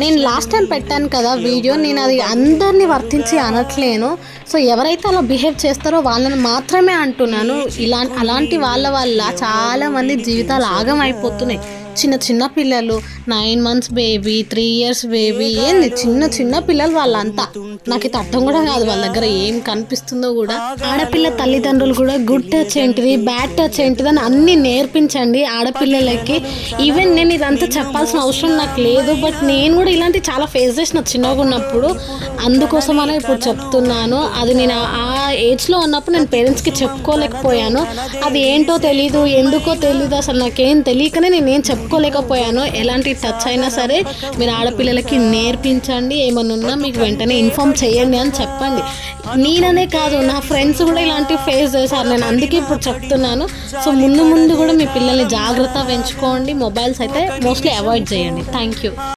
నేను last time పెట్టాను కదా వీడియో, నేను అది అందరినీ వర్తించి అనట్లేను. సో ఎవరైతే అలా బిహేవ్ చేస్తారో వాళ్ళని మాత్రమే అంటున్నాను. అలాంటి వాళ్ళ వల్ల చాలామంది జీవితాలు ఆగమైపోతున్నాయి. చిన్న చిన్న పిల్లలు, 9 months బేబీ, 3 years బేబీ, ఏంది చిన్న పిల్లలు వాళ్ళంతా. నాకు ఇది అర్థం కూడా కాదు వాళ్ళ దగ్గర ఏం కనిపిస్తుందో కూడా. ఆడపిల్ల తల్లిదండ్రులు కూడా గుడ్ టచ్ ఏంటిది, బ్యాడ్ టచ్ ఏంటిది అని అన్నీ నేర్పించండి ఆడపిల్లలకి. ఈవెన్ నేను ఇదంతా చెప్పాల్సిన అవసరం నాకు లేదు, బట్ నేను కూడా ఇలాంటి చాలా ఫేస్ చేసిన చిన్నగా ఉన్నప్పుడు. అందుకోసమనే ఇప్పుడు చెప్తున్నాను. అది నేను ఆ ఏజ్లో ఉన్నప్పుడు నేను పేరెంట్స్కి చెప్పుకోలేకపోయాను. అది ఏంటో తెలీదు, ఎందుకో తెలీదు, అసలు నాకేం తెలియకనే నేనేం చెప్పుకోలేకపోయాను. ఎలాంటి టచ్ అయినా సరే మీరు ఆడపిల్లలకి నేర్పించండి. ఏమన్నా ఉన్నా మీకు వెంటనే ఇన్ఫామ్ చేయండి అని చెప్పండి. నేననే కాదు, నా ఫ్రెండ్స్ కూడా ఇలాంటి ఫేస్ చేశారు. నేను అందుకే ఇప్పుడు చెప్తున్నాను. సో ముందు కూడా మీ పిల్లల్ని జాగ్రత్త పెంచుకోండి. మొబైల్స్ అయితే మోస్ట్లీ అవాయిడ్ చేయండి. Thank you.